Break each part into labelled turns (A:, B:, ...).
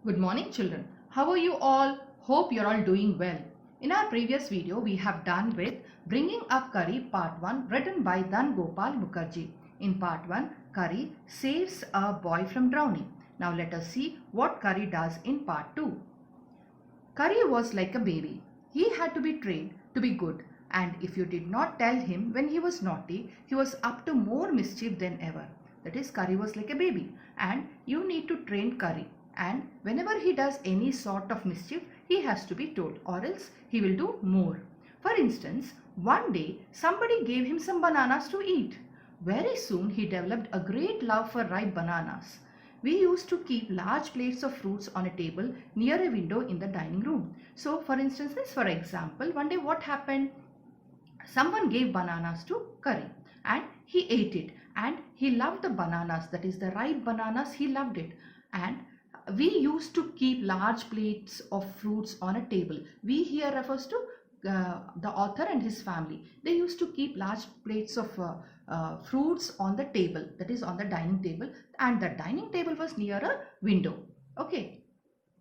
A: Good morning children. How are you all? Hope you're all doing well. In our previous video we have done with Bringing Up Curry part 1 written by Dan Gopal Mukherjee. In part 1 Curry saves a boy from drowning. Now let us see what Curry does in part 2. Curry was like a baby. He had to be trained to be good, and if you did not tell him when he was naughty, he was up to more mischief than ever. That is, Curry was like a baby, and you need to train Curry. And whenever he does any sort of mischief, he has to be told, or else he will do more. For instance, one day somebody gave him some bananas to eat. Very soon he developed a great love for ripe bananas. We used to keep large plates of fruits on a table near a window in the dining room. So for instance, for example, one day what happened? Someone gave bananas to Curry and he ate it, and he loved the bananas, that is the ripe bananas, he loved it. And we used to keep large plates of fruits on a table. We here refers to the author and his family. They used to keep large plates of fruits on the table, that is on the dining table, and the dining table was near a window. Okay.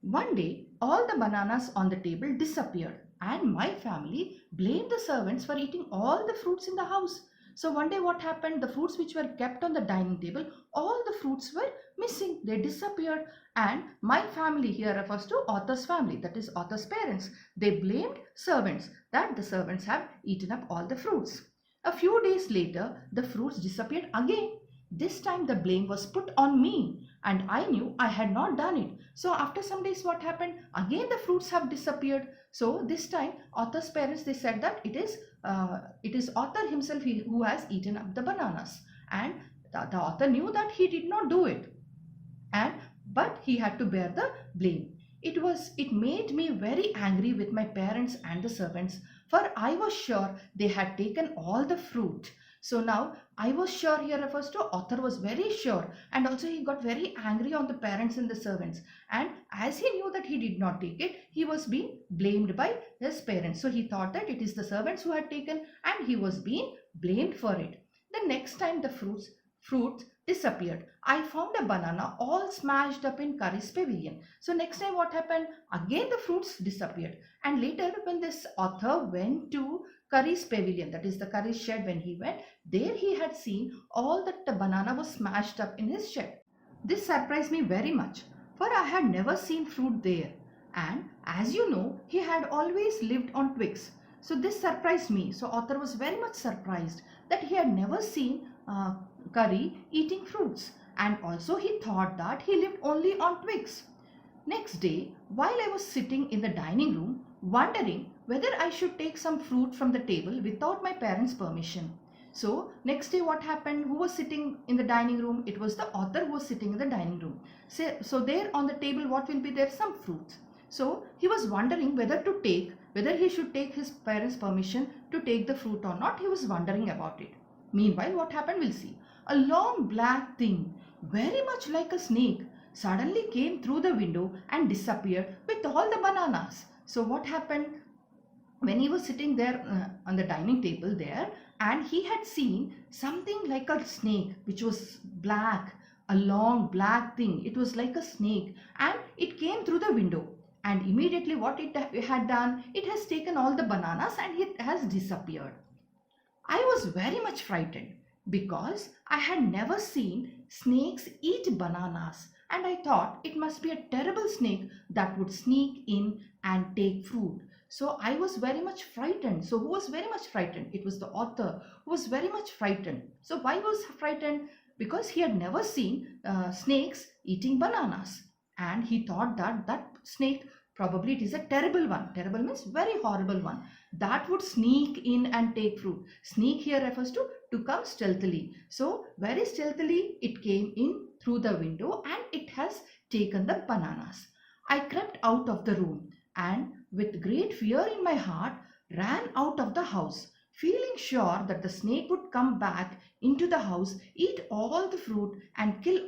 A: One day, all the bananas on the table disappeared, and my family blamed the servants for eating all the fruits in the house. So one day what happened? The fruits which were kept on the dining table, all the fruits were missing. They disappeared, and my family here refers to author's family, that is author's parents. They blamed servants that the servants have eaten up all the fruits. A few days later, the fruits disappeared again. This time the blame was put on me, and I knew I had not done it. So after some days what happened? Again the fruits have disappeared. So this time author's parents, they said that it is author himself who has eaten up the bananas, and the author knew that he did not do it, and but he had to bear the blame. It made me very angry with my parents and the servants, for I was sure they had taken all the fruit. So now I was sure here refers to author was very sure, and also he got very angry on the parents and the servants, and as he knew that he did not take it, he was being blamed by his parents. So he thought that it is the servants who had taken, and he was being blamed for it. The next time the fruits disappeared, I found a banana all smashed up in Curry's pavilion. So next time what happened? Again the fruits disappeared. And later when this author went to Curry's pavilion, that is the Curry's shed, when he went, there he had seen all that the banana was smashed up in his shed. This surprised me very much, for I had never seen fruit there. And as you know, he had always lived on twigs. So this surprised me. So author was very much surprised that he had never seen Curry eating fruits, and also he thought that he lived only on twigs. Next day, while I was sitting in the dining room, wondering whether I should take some fruit from the table without my parents' permission. So, next day what happened? Who was sitting in the dining room? It was the author who was sitting in the dining room. So there on the table, what will be there? Some fruits. So, he was wondering whether he should take his parents' permission to take the fruit or not. He was wondering about it. Meanwhile, what happened? We'll see. A long black thing, very much like a snake, suddenly came through the window and disappeared with all the bananas. So what happened? When he was sitting there on the dining table there, and he had seen something like a snake which was black, a long black thing. It was like a snake, and it came through the window. And immediately what it had done, it has taken all the bananas and it has disappeared. I was very much frightened because I had never seen snakes eat bananas, and I thought it must be a terrible snake that would sneak in and take fruit. So I was very much frightened. So who was very much frightened? It was the author who was very much frightened. So why was he frightened? Because he had never seen snakes eating bananas, and he thought that that snake, probably it is a terrible one. Terrible means very horrible one that would sneak in and take fruit. Sneak here refers to come stealthily. So very stealthily it came in through the window and it has taken the bananas. I crept out of the room and with great fear in my heart ran out of the house, feeling sure that the snake would come back into the house, eat all the fruit and kill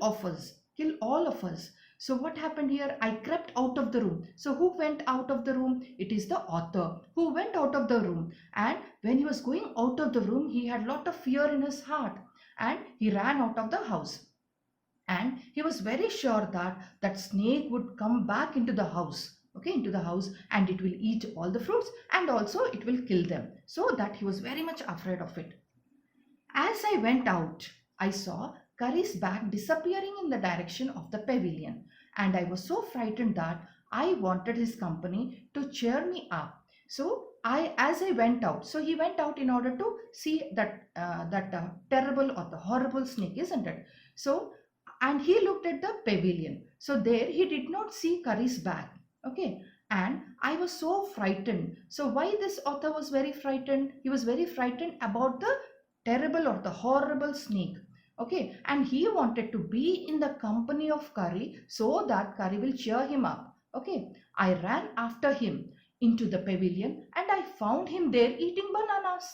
A: all of us. So what happened here? I crept out of the room. So who went out of the room? It is the author who went out of the room. And when he was going out of the room, he had a lot of fear in his heart and he ran out of the house. and he was very sure that that snake would come back into the house, okay, into the house, and it will eat all the fruits and also it will kill them. So that he was very much afraid of it. As I went out, I saw Curry's bag disappearing in the direction of the pavilion, and I was so frightened that I wanted his company to cheer me up. So as I went out, so he went out in order to see that terrible or the horrible snake, isn't it? So, and he looked at the pavilion. So there he did not see Curry's bag. Okay, and I was so frightened. So why this author was very frightened? He was very frightened about the terrible or the horrible snake. Okay, and he wanted to be in the company of Curry so that Curry will cheer him up. Okay, I ran after him into the pavilion and I found him there eating bananas.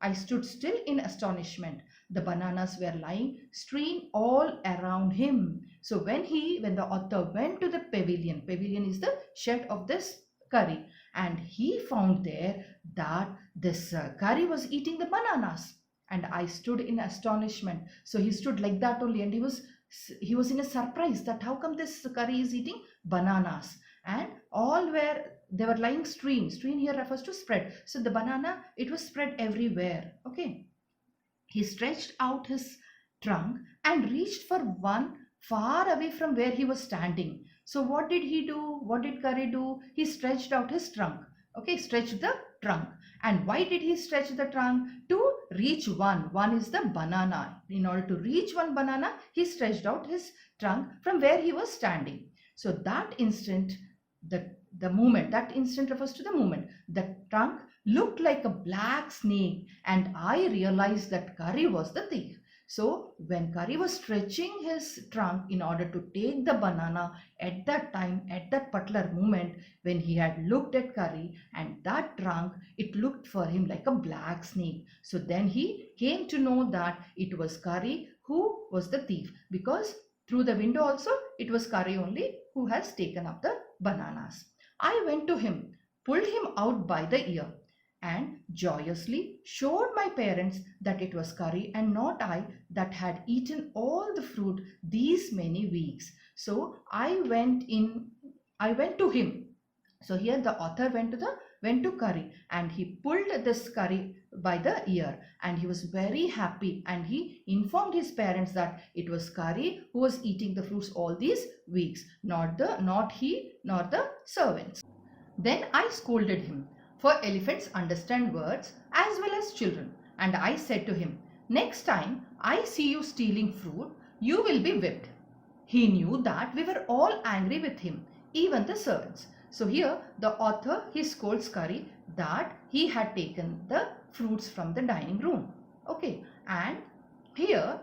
A: I stood still in astonishment. The bananas were lying strewn all around him. So when the author went to the pavilion, pavilion is the shed of this Curry, and he found there that this Curry was eating the bananas. And I stood in astonishment. So he stood like that only, and he was in a surprise that how come this Curry is eating bananas, and all were they were lying strewn. Strewn here refers to spread. So the banana, it was spread everywhere. Okay, he stretched out his trunk and reached for one far away from where he was standing. So what did he do? What did Curry do? He stretched out his trunk. Okay, stretched the trunk. And why did he stretch the trunk? To reach one. One is the banana. In order to reach one banana, he stretched out his trunk from where he was standing. So that instant, the movement, that instant refers to the movement. The trunk looked like a black snake, and I realized that Curry was the thief. So when Curry was stretching his trunk in order to take the banana, at that time, at that particular moment, when he had looked at Curry and that trunk, it looked for him like a black snake. So then he came to know that it was Curry who was the thief, because through the window also it was Curry only who has taken up the bananas. I went to him, pulled him out by the ear, and joyously showed my parents that it was Curry and not I that had eaten all the fruit these many weeks. So I went to him. So here the author went to Curry, and he pulled this Curry by the ear, and he was very happy, and he informed his parents that it was Curry who was eating the fruits all these weeks, not he nor the servants. Then I scolded him, for elephants understand words as well as children, and I said to him, next time I see you stealing fruit, you will be whipped. He knew that we were all angry with him, even the servants. So here the author, he scolds Curry that he had taken the fruits from the dining room. Okay, and here,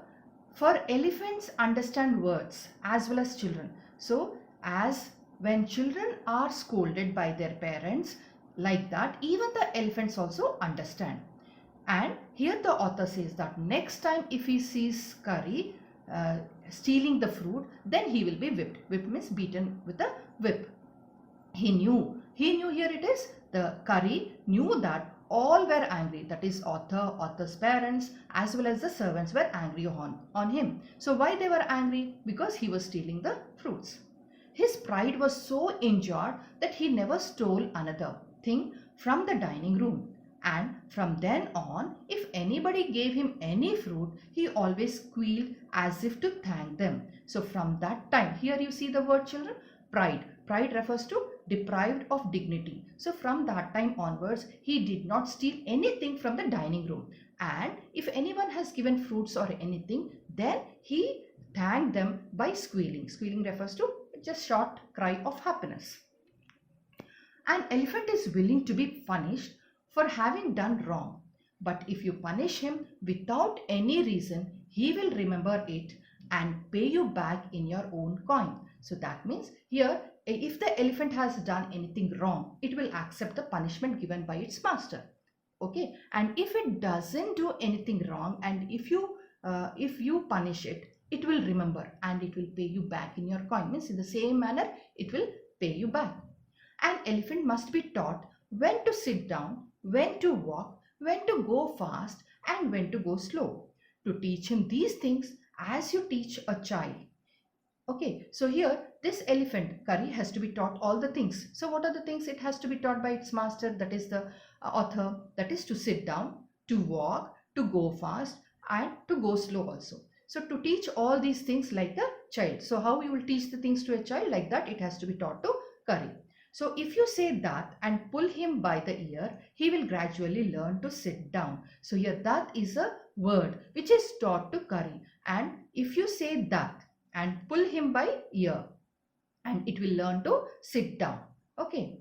A: for elephants understand words as well as children. So as when children are scolded by their parents, like that, even the elephants also understand. And here the author says that next time if he sees Curry stealing the fruit, then he will be whipped. Whipped means beaten with a whip. He knew here it is, the Curry knew that all were angry, that is author's parents as well as the servants were angry on him. So why they were angry? Because he was stealing the fruits. His pride was so injured that he never stole another thing from the dining room. And from then on, if anybody gave him any fruit, he always squealed as if to thank them. So from that time, here you see the word children, pride. Pride refers to deprived of dignity. So from that time onwards, he did not steal anything from the dining room. And if anyone has given fruits or anything, then he thanked them by squealing. Squealing refers to just short cry of happiness. An elephant is willing to be punished for having done wrong. But if you punish him without any reason, he will remember it and pay you back in your own coin. So that means here, if the elephant has done anything wrong, it will accept the punishment given by its master. Okay, and if it doesn't do anything wrong, and if you punish it, it will remember and it will pay you back in your coin. Means in the same manner, it will pay you back. An elephant must be taught when to sit down, when to walk, when to go fast, and when to go slow. To teach him these things as you teach a child. Okay, so here this elephant Curry has to be taught all the things. So what are the things it has to be taught by its master, that is the author, that is to sit down, to walk, to go fast and to go slow also. So to teach all these things like a child. So how you will teach the things to a child, like that it has to be taught to Curry. So if you say that and pull him by the ear, he will gradually learn to sit down. So here that is a word which is taught to Curry. And if you say that and pull him by ear, and it will learn to sit down. Okay.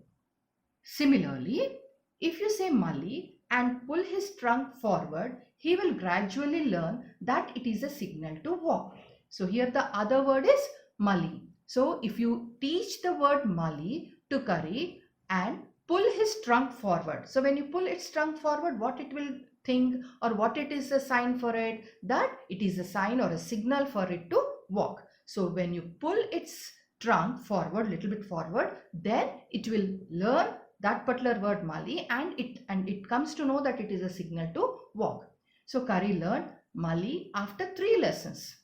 A: Similarly, if you say Mali and pull his trunk forward, he will gradually learn that it is a signal to walk. So here the other word is Mali. So if you teach the word Mali to Curry and pull his trunk forward. So when you pull its trunk forward, what it will think, or what it is a sign for it, that it is a sign or a signal for it to walk. So when you pull its trunk forward, little bit forward, then it will learn that particular word Mali, and it comes to know that it is a signal to walk. So Curry learned Mali after 3 lessons,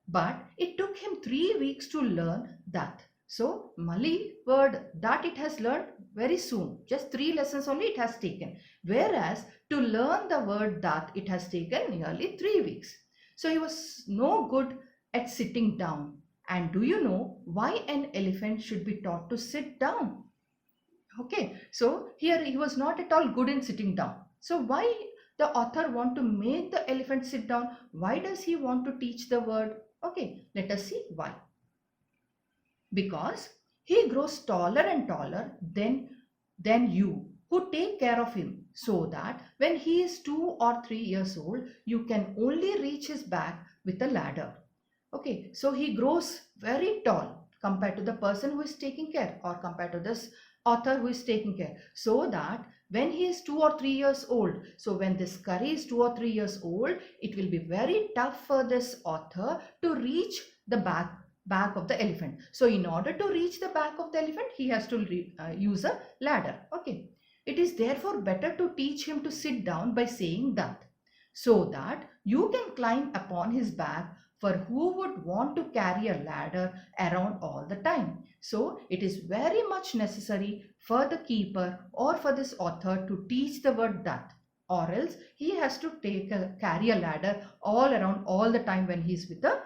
A: but it took him 3 weeks to learn that. So Mali word that it has learned very soon, just 3 lessons only it has taken, whereas to learn the word that it has taken nearly 3 weeks. So he was no good at sitting down. And do you know why an elephant should be taught to sit down? Okay, so here he was not at all good in sitting down. So why the author want to make the elephant sit down? Why does he want to teach the word? Okay, let us see why. Because he grows taller and taller than you, who take care of him, so that when he is 2 or 3 years old, you can only reach his back with a ladder. Okay, so he grows very tall compared to the person who is taking care, or compared to this author who is taking care, so that when he is 2 or 3 years old, so when this Curry is 2 or 3 years old, it will be very tough for this author to reach the back of the elephant. So in order to reach the back of the elephant, he has to use a ladder. Okay, it is therefore better to teach him to sit down by saying that, so that you can climb upon his back, for who would want to carry a ladder around all the time? So it is very much necessary for the keeper or for this author to teach the word that, or else he has to carry a ladder all around all the time when he is with the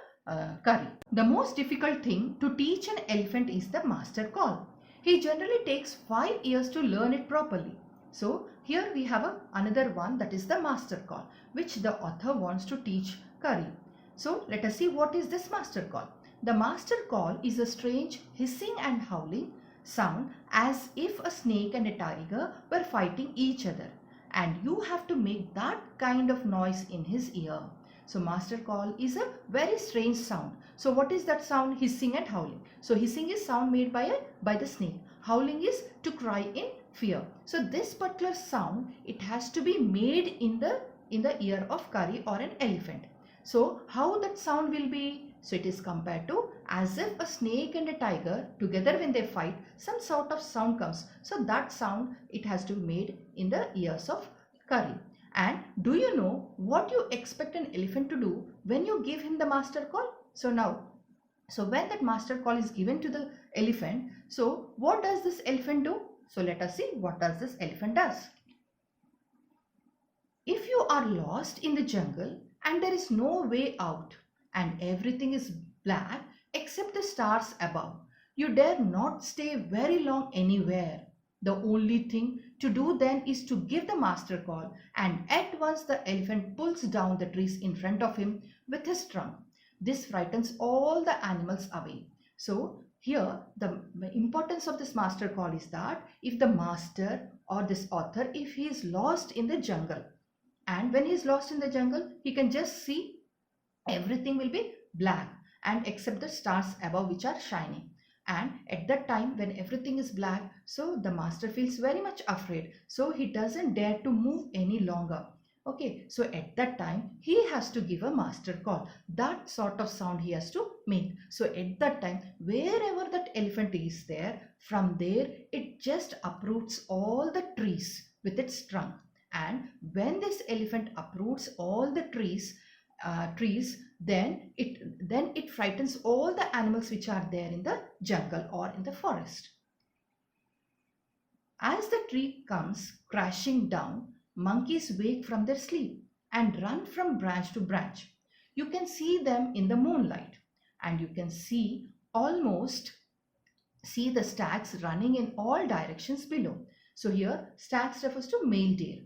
A: Curry. The most difficult thing to teach an elephant is the master call. He generally takes 5 years to learn it properly. So here we have another one, that is the master call, which the author wants to teach Curry. So let us see what is this master call. The master call is a strange hissing and howling sound, as if a snake and a tiger were fighting each other, and you have to make that kind of noise in his ear. So master call is a very strange sound. So what is that sound? Hissing and howling. So hissing is sound made by the snake. Howling is to cry in fear. So this particular sound, it has to be made in the ear of Curry or an elephant. So how that sound will be? So it is compared to as if a snake and a tiger together, when they fight, some sort of sound comes. So that sound, it has to be made in the ears of Curry. And do you know what you expect an elephant to do when you give him the master call? So when that master call is given to the elephant, so what does this elephant do? So let us see what does this elephant does. If you are lost in the jungle and there is no way out, and everything is black except the stars above, you dare not stay very long anywhere. The only thing to do then is to give the master call, and at once the elephant pulls down the trees in front of him with his trunk. This frightens all the animals away. So here the importance of this master call is that if the master or this author, if he is lost in the jungle, and when he is lost in the jungle, he can just see everything will be black, and except the stars above which are shining. And at that time when everything is black, so the master feels very much afraid, so he doesn't dare to move any longer. Okay, so at that time he has to give a master call. That sort of sound he has to make. So at that time, wherever that elephant is there, from there it just uproots all the trees with its trunk. And when this elephant uproots all the trees, trees, then it frightens all the animals which are there in the jungle or in the forest. As the tree comes crashing down, monkeys wake from their sleep and run from branch to branch. You can see them in the moonlight, and you can almost see the stags running in all directions below. So here stags refers to male deer.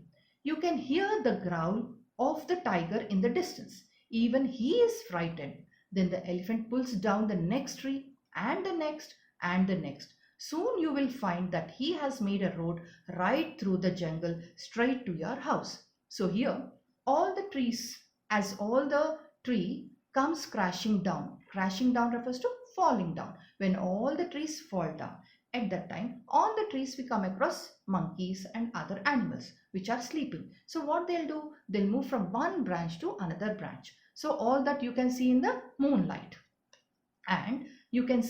A: You can hear the growl of the tiger in the distance. Even he is frightened. Then the elephant pulls down the next tree and the next and the next. Soon you will find that he has made a road right through the jungle straight to your house. So here all the trees, as all the tree comes crashing down. Crashing down refers to falling down. When all the trees fall down, at that time on the trees we come across monkeys and other animals which are sleeping. So what they'll do, they'll move from one branch to another branch. So all that you can see in the moonlight, and you can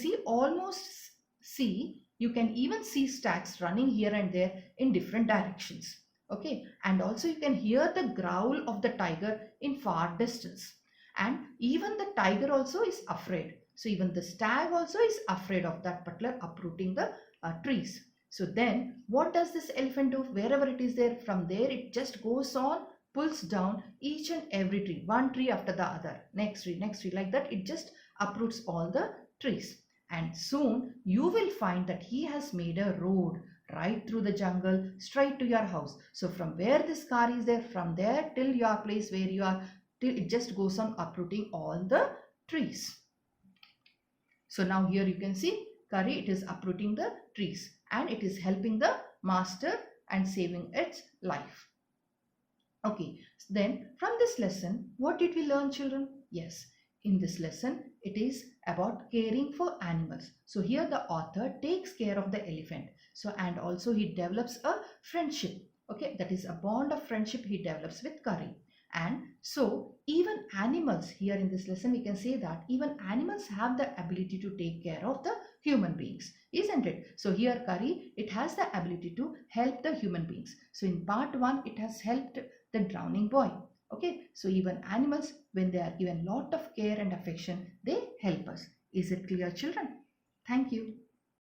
A: you can even see stags running here and there in different directions. Okay, and also you can hear the growl of the tiger in far distance, and even the tiger also is afraid. So even the stag also is afraid of that particular uprooting the trees. So then what does this elephant do? Wherever it is there, from there it just goes on, pulls down each and every tree, one tree after the other, next tree, like that. It just uproots all the trees, and soon you will find that he has made a road right through the jungle straight to your house. So from where this car is there, from there till your place where you are, till it just goes on uprooting all the trees. So now here you can see curry, it is uprooting the trees and it is helping the master and saving its life. Okay, then from this lesson, what did we learn, children? Yes, in this lesson, it is about caring for animals. So here the author takes care of the elephant. So, and also he develops a friendship. Okay, that is a bond of friendship he develops with Curry. And so even animals, here in this lesson we can say that even animals have the ability to take care of the human beings, isn't it? So here Curry, it has the ability to help the human beings. So in part 1 it has helped the drowning boy. Okay, so even animals, when they are given lot of care and affection, they help us. Is it clear, children? Thank you.